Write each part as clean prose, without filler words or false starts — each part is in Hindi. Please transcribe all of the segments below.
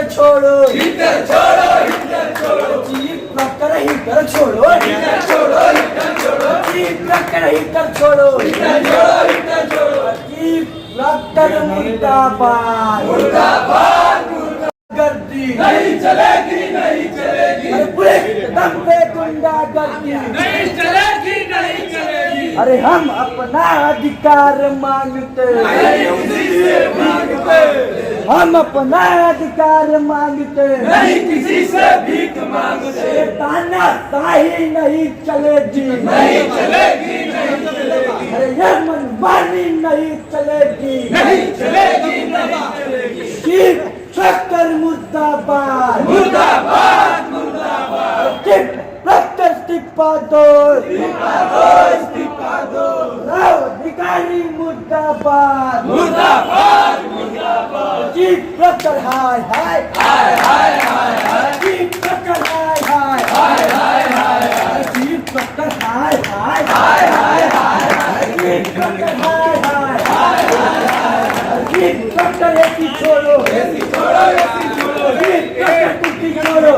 हीटर छोड़ो, हीटर छोड़ो, हीटर छोड़ो, चीफ प्रॉक्टर हीटर छोड़ो, हीटर छोड़ो, हीटर छोड़ो, चीफ प्रॉक्टर हीटर छोड़ो, हीटर छोड़ो, हीटर छोड़ो, चीफ प्रॉक्टर मुर्दाबाद, मुर्दाबाद, गर्दी नहीं चलेगी, नहीं चलेगी, अरे पुलिस दम पे गुंडागर्दी नहीं चलेगी, नहीं चलेगी, अरे हम अपना अधिकार मांगते, नहीं किसी से मांगते, हम अपना अधिकार मांगते, नहीं किसी से भीख मांगते, तानाशाही नहीं चलेगी, नहीं चलेगी, नहीं चलेगी, अरे ये मनमानी नहीं चलेगी, नहीं चलेगी, नहीं चलेगी, चीफ प्रॉक्टर मुर्दाबाद, मुर्दाबाद, मुर्दाबाद, चीफ प्रॉक्टर इस्तीफा दो, इस्तीफा दो, इस्तीफा दो, अधिकारी मुर्दाबाद, मुर्दाबाद, मुर्दाबाद, चीफ प्रॉक्टर हाय हाय हाय हाय हाय हाय, चीफ प्रॉक्टर हाय हाय हाय हाय हाय हाय, चीफ प्रॉक्टर हाय हाय हाय हाय हाय हाय, चीफ प्रॉक्टर हाय हाय हाय हाय हाय, चीफ प्रॉक्टर ऐसी छोड़ो, ऐसी छोड़ो, ऐसी छोड़ो, चीफ प्रॉक्टर कुर्सी छोड़ो।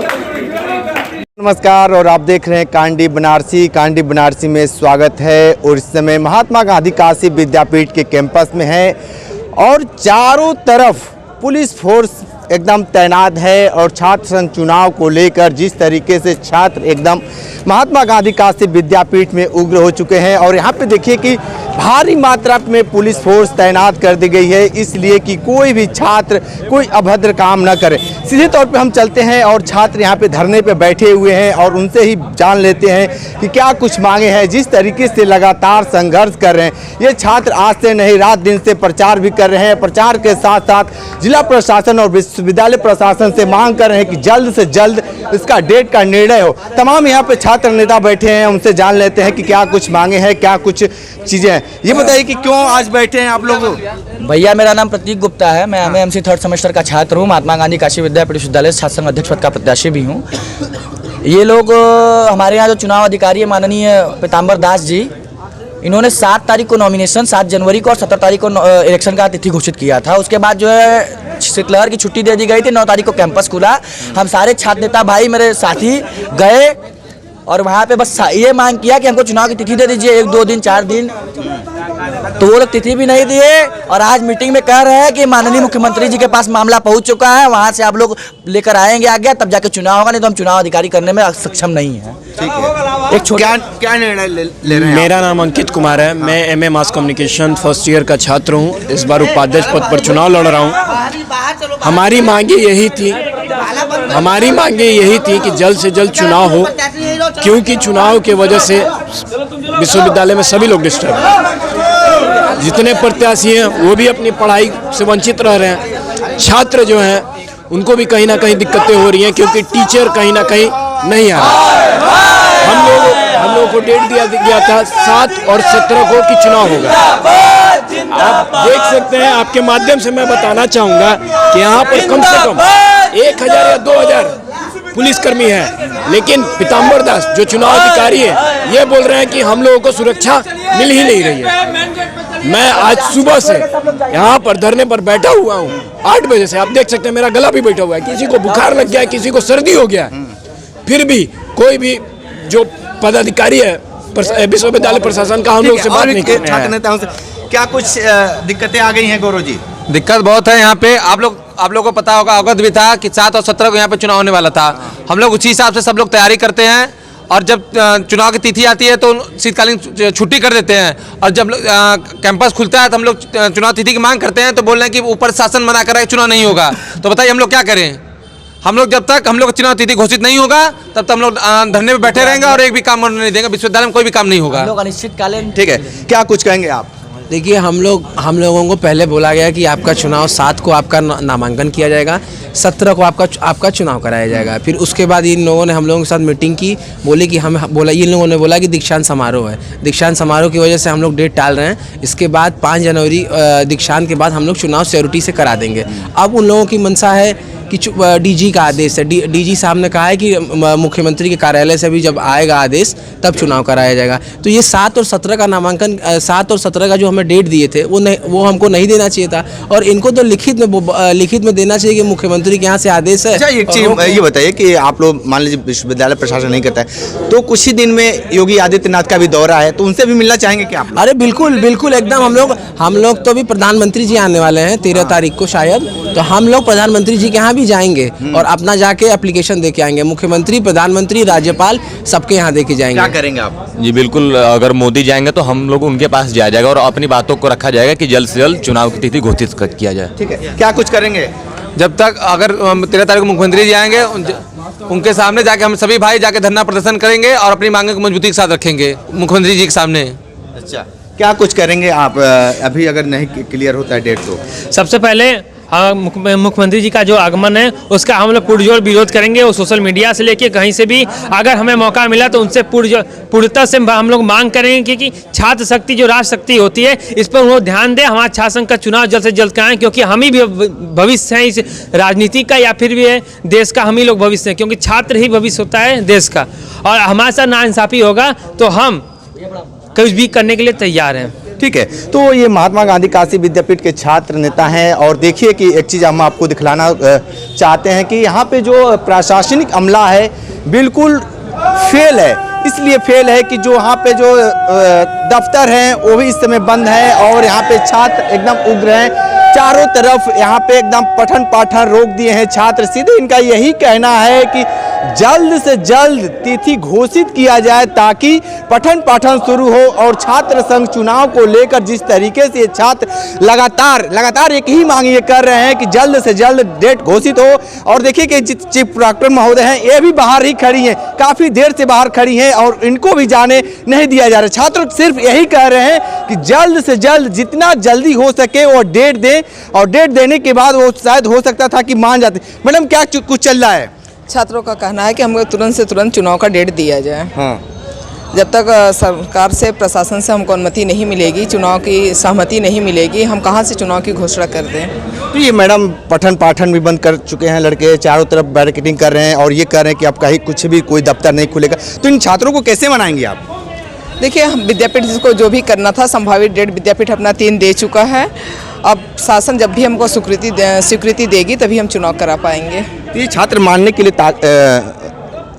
नमस्कार और आप देख रहे हैं कांडी बनारसी। कांडी बनारसी में स्वागत है और इस समय महात्मा गांधी काशी विद्यापीठ के कैंपस में है और चारों तरफ पुलिस फोर्स एकदम तैनात है और छात्र संघ चुनाव को लेकर जिस तरीके से छात्र एकदम महात्मा गांधी काशी विद्यापीठ में उग्र हो चुके हैं और यहाँ पे देखिए कि भारी मात्रा में पुलिस फोर्स तैनात कर दी गई है इसलिए कि कोई भी छात्र कोई अभद्र काम न करे। सीधे तौर पे हम चलते हैं और छात्र यहाँ पे धरने पे बैठे हुए हैं और उनसे ही जान लेते हैं कि क्या कुछ मांगे हैं। जिस तरीके से लगातार संघर्ष कर रहे हैं ये छात्र, आज से नहीं रात दिन से प्रचार भी कर रहे हैं। प्रचार के साथ साथ जिला प्रशासन और विश्वविद्यालय प्रशासन से मांग कर रहे हैं कि जल्द से जल्द इसका डेट का निर्णय हो। तमाम यहाँ पे छात्र नेता बैठे हैं, उनसे जान लेते हैं कि क्या कुछ मांगे हैं, क्या कुछ चीज़ें हैं। ये बताइए कि क्यों आज बैठे हैं आप लोग? भैया मेरा नाम प्रतीक गुप्ता है, मैं एमएमसी थर्ड सेमेस्टर का छात्र हूँ, महात्मा गांधी काशी विद्यापीठ विश्वविद्यालय छात्र संघ अध्यक्ष पद का प्रत्याशी भी हूँ। ये लोग हमारे यहाँ जो चुनाव अधिकारी है माननीय पीताम्बर दास जी, इन्होंने 7 तारीख को नॉमिनेशन, 7 जनवरी को और 17 तारीख को इलेक्शन का तिथि घोषित किया था। उसके बाद जो है शीतलहर की छुट्टी दे दी गई थी। 9 तारीख को कैंपस खुला। हम सारे छात्र नेता भाई मेरे साथी गए और वहाँ पे बस ये मांग किया कि हमको चुनाव की तिथि दे दीजिए, 1, 2 दिन, 4 दिन। तो वो लोग तिथि भी नहीं दिए और आज मीटिंग में कह रहे हैं कि माननीय मुख्यमंत्री जी के पास मामला पहुंच चुका है, वहां से आप लोग लेकर आएंगे आगे, तब जाके चुनाव होगा, नहीं तो हम चुनाव अधिकारी करने में सक्षम नहीं है। ठीक है, एक क्या निर्णय ले रहे हैं? मेरा नाम अंकित कुमार है, मैं MA mass communication first year का छात्र हूँ। इस बार उपाध्यक्ष पद पर चुनाव लड़ रहा हूँ। हमारी मांगे यही थी कि जल्द से जल्द चुनाव हो, क्योंकि चुनाव के वजह से विश्वविद्यालय में सभी लोग डिस्टर्ब हैं। जितने प्रत्याशी हैं वो भी अपनी पढ़ाई से वंचित रह रहे हैं। छात्र जो हैं उनको भी कहीं ना कहीं दिक्कतें हो रही हैं क्योंकि टीचर कहीं ना कहीं नहीं आ रहे। हम लोगों को डेट दिया गया था 7 और 17 को कि चुनाव होगा। आप देख सकते हैं, आपके माध्यम से मैं बताना चाहूँगा कि यहाँ पर कम से कम 1000 या 2000 पुलिसकर्मी है, लेकिन पीताम्बर दास जो चुनाव अधिकारी है ये बोल रहे हैं कि हम लोगों को सुरक्षा मिल ही नहीं रही है। मैं आज सुबह से यहाँ पर धरने पर बैठा हुआ हूँ 8 बजे से। आप देख सकते हैं मेरा गला भी बैठा हुआ है, किसी को बुखार लग गया है, किसी को सर्दी हो गया है। फिर भी कोई भी जो पदाधिकारी है विश्वविद्यालय प्रशासन का हम लोग से बात नहीं कर रहे हैं। नेताओं से क्या कुछ दिक्कतें आ गई हैं गौरव जी? दिक्कत बहुत है यहाँ पे। आप लोग को पता होगा, अवगत भी था कि 7 और 17 को यहाँ पे चुनाव होने वाला था। हम लोग उसी हिसाब से सब लोग तैयारी करते हैं और जब चुनाव की तिथि आती है तो शीतकालीन छुट्टी कर देते हैं और जब कैंपस खुलता है तो हम लोग चुनाव तिथि की मांग करते हैं तो बोल रहे हैं कि ऊपर शासन मना कर रहा है चुनाव नहीं होगा। तो बताइए हम लोग क्या करें? हम लोग जब तक हम लोग चुनाव तिथि घोषित नहीं होगा तब तक हम लोग धरने में बैठे रहेंगे और एक भी काम नहीं देंगे। विश्वविद्यालय में कोई भी काम नहीं होगा। अनिश्चितकालीन। ठीक है, क्या कुछ कहेंगे आप? देखिए, हम लोगों को पहले बोला गया कि आपका चुनाव 7 को आपका नामांकन किया जाएगा, 17 को आपका चुनाव कराया जाएगा। फिर उसके बाद इन लोगों ने हम लोगों के साथ मीटिंग की, बोले कि इन लोगों ने बोला कि दीक्षांत समारोह है। दीक्षांत समारोह की वजह से हम लोग डेट टाल रहे हैं। इसके बाद 5 जनवरी दीक्षांत के बाद हम लोग चुनाव सिक्योरिटी से करा देंगे। अब उन लोगों की मंशा है कि डीजी का आदेश है, डीजी साहब ने कहा है कि मुख्यमंत्री के कार्यालय से भी जब आएगा आदेश तब चुनाव कराया जाएगा। तो ये 7 और 17 का नामांकन 7 और 17 का जो हमें डेट दिए थे वो हमको नहीं देना चाहिए था, और इनको तो लिखित में देना चाहिए कि मुख्यमंत्री के यहाँ से आदेश है। अच्छा, एक चीज ये बताइए कि आप लोग मान लीजिए विश्वविद्यालय प्रशासन नहीं करता है तो कुछ ही दिन में योगी आदित्यनाथ का भी दौरा है, तो उनसे भी मिलना चाहेंगे क्या आप? अरे बिल्कुल बिल्कुल एकदम, हम लोग तो अभी प्रधानमंत्री जी आने वाले हैं 13 तारीख को शायद, तो हम लोग प्रधानमंत्री जी के यहाँ भी जाएंगे और अपना जाके एप्लीकेशन दे के आएंगे। मुख्यमंत्री, प्रधानमंत्री, राज्यपाल सबके यहाँ दे के जाएंगे। क्या करेंगे आप? जी बिल्कुल, अगर मोदी जाएंगे तो हम लोग उनके पास जाया जाएगा और अपनी बातों को रखा जाएगा कि जल्द से जल्द चुनाव की तिथि घोषित किया जाए। ठीक है, क्या कुछ करेंगे? जब तक अगर 13 तारीख को मुख्यमंत्री जी आएंगे उनके सामने जाके हम सभी भाई जाके धरना प्रदर्शन करेंगे और अपनी मांगे को मजबूती के साथ रखेंगे मुख्यमंत्री जी के सामने। अच्छा, क्या कुछ करेंगे आप अभी अगर नहीं क्लियर होता है डेट तो? सबसे पहले मुख्यमंत्री जी का जो आगमन है उसका हम लोग पुरजोर विरोध करेंगे, और सोशल मीडिया से लेके कहीं से भी अगर हमें मौका मिला तो उनसे पूर्णतः से हम लोग मांग करेंगे कि छात्र शक्ति जो राष्ट्र शक्ति होती है इस पर वो ध्यान दें, हमारा छात्र संघ का चुनाव जल्द से जल्द कराएं, क्योंकि हम ही भी भविष्य हैं इस राजनीति का या फिर भी देश का, हम ही लोग भविष्य हैं, क्योंकि छात्र ही भविष्य होता है देश का। और हमारे साथ नाइंसाफ़ी होगा तो हम कुछ भी करने के लिए तैयार हैं। ठीक है, तो ये महात्मा गांधी काशी विद्यापीठ के छात्र नेता हैं, और देखिए कि एक चीज़ हम आपको दिखलाना चाहते हैं कि यहाँ पे जो प्रशासनिक अमला है बिल्कुल फेल है। इसलिए फेल है कि जो यहाँ पे जो दफ्तर हैं वो भी इस समय बंद है, और यहाँ पे छात्र एकदम उग्र हैं। चारों तरफ यहाँ पे एकदम पठन पाठन रोक दिए हैं छात्र। सीधे इनका यही कहना है कि जल्द से जल्द तिथि घोषित किया जाए ताकि पठन पाठन शुरू हो, और छात्र संघ चुनाव को लेकर जिस तरीके से छात्र लगातार एक ही मांग ये कर रहे हैं कि जल्द से जल्द डेट घोषित हो। और देखिए कि चीफ प्रोक्टर महोदय हैं, ये भी बाहर ही खड़ी हैं, काफ़ी देर से बाहर खड़ी हैं, और इनको भी जाने नहीं दिया जा रहा। छात्र सिर्फ यही कह रहे हैं कि जल्द से जल्द जितना जल्दी हो सके वो डेट दें, और डेट देने के बाद वो शायद हो सकता था कि मान जाते। मैडम, क्या कुछ चल रहा है? छात्रों का कहना है कि हमको तुरंत से तुरंत चुनाव का डेट दिया जाए। हाँ, जब तक सरकार से, प्रशासन से हमको अनुमति नहीं मिलेगी, चुनाव की सहमति नहीं मिलेगी, हम कहाँ से चुनाव की घोषणा कर दें। तो ये मैडम पठन पाठन भी बंद कर चुके हैं लड़के, चारों तरफ बैरिकेडिंग कर रहे हैं, और ये कह रहे हैं कि अब कहीं कुछ भी कोई दफ्तर नहीं खुलेगा। तो इन छात्रों को कैसे मनाएंगे आप? देखिए, विद्यापीठ को जो भी करना था संभावित डेट विद्यापीठ अपना 3 दे चुका है। अब शासन जब भी हमको स्वीकृति देगी तभी हम चुनाव करा पाएंगे। तो ये छात्र मानने के लिए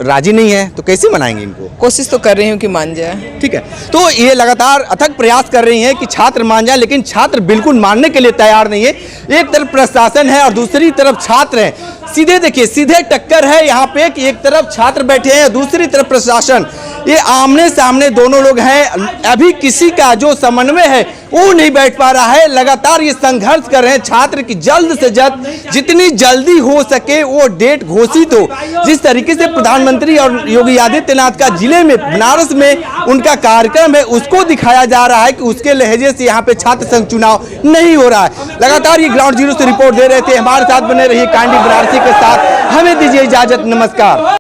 राजी नहीं है, तो कैसे मनाएंगे इनको? कोशिश तो कर रही हूँ कि मान जाए। ठीक है, तो ये लगातार अथक प्रयास कर रही हैं कि छात्र मान जाए, लेकिन छात्र बिल्कुल मानने के लिए तैयार नहीं है। एक तरफ प्रशासन है और दूसरी तरफ छात्र हैं। सीधे देखिए, सीधे टक्कर है यहाँ पे कि एक तरफ छात्र बैठे हैं, दूसरी तरफ प्रशासन। ये आमने सामने दोनों लोग हैं। अभी किसी का जो समन्वय है वो नहीं बैठ पा रहा है। लगातार ये संघर्ष कर रहे हैं छात्र की जल्द से जल्द जितनी जल्दी हो सके वो डेट घोषित हो। जिस तरीके से प्रधानमंत्री और योगी आदित्यनाथ का जिले में, बनारस में उनका कार्यक्रम है, उसको दिखाया जा रहा है कि उसके लहजे से यहाँ पे छात्र संघ चुनाव नहीं हो रहा है। लगातार ये ग्राउंड जीरो से रिपोर्ट दे रहे थे। हमारे साथ बने रहिए कांडी बनारसी के साथ। हमें दीजिए इजाजत, नमस्कार।